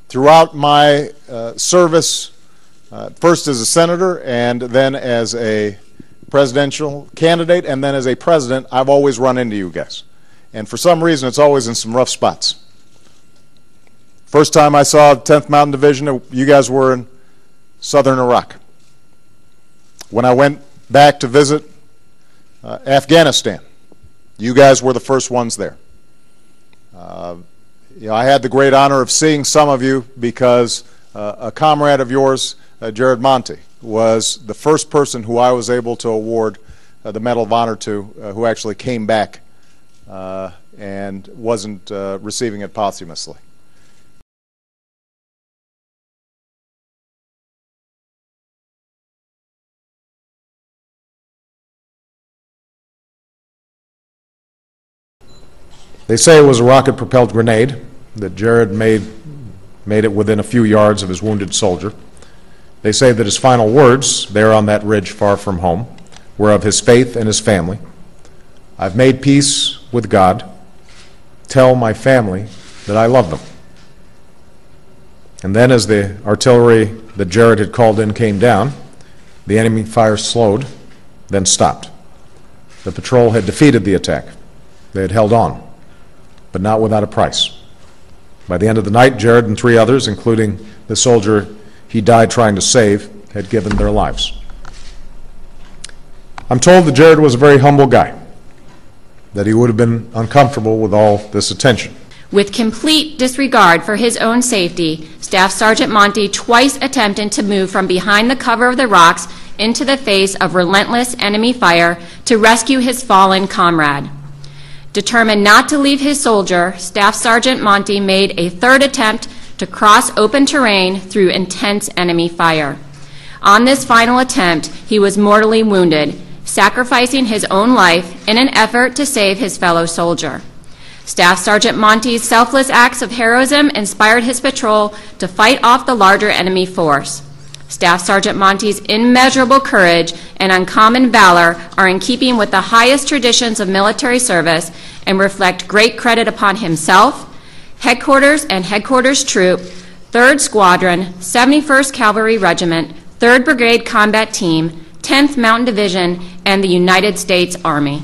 Throughout my service, first as a senator and then as a presidential candidate and then as a president, I've always run into you guys. And for some reason, it's always in some rough spots. First time I saw 10th Mountain Division, you guys were in southern Iraq. When I went back to visit Afghanistan, you guys were the first ones there. I had the great honor of seeing some of you because a comrade of yours, Jared Monti, was the first person who I was able to award the Medal of Honor to, who actually came back and wasn't receiving it posthumously. They say it was a rocket-propelled grenade, that Jared made it within a few yards of his wounded soldier. They say that his final words, there on that ridge far from home, were of his faith and his family. I've made peace with God. Tell my family that I love them. And then as the artillery that Jared had called in came down, the enemy fire slowed, then stopped. The patrol had defeated the attack. They had held on, but not without a price. By the end of the night, Jared and 3 others, including the soldier he died trying to save, had given their lives. I'm told that Jared was a very humble guy, that he would have been uncomfortable with all this attention. With complete disregard for his own safety, Staff Sergeant Monti twice attempted to move from behind the cover of the rocks into the face of relentless enemy fire to rescue his fallen comrade. Determined not to leave his soldier, Staff Sergeant Monti made a 3rd attempt to cross open terrain through intense enemy fire. On this final attempt, he was mortally wounded, sacrificing his own life in an effort to save his fellow soldier. Staff Sergeant Monti's selfless acts of heroism inspired his patrol to fight off the larger enemy force. Staff Sergeant Monti's immeasurable courage and uncommon valor are in keeping with the highest traditions of military service and reflect great credit upon himself, headquarters and headquarters troop, 3rd Squadron, 71st Cavalry Regiment, 3rd Brigade Combat Team, 10th Mountain Division, and the United States Army.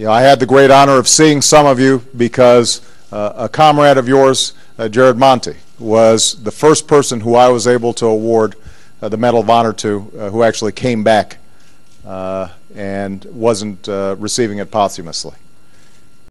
I had the great honor of seeing some of you because a comrade of yours, Jared Monti, was the first person who I was able to award the Medal of Honor to, who actually came back and wasn't receiving it posthumously.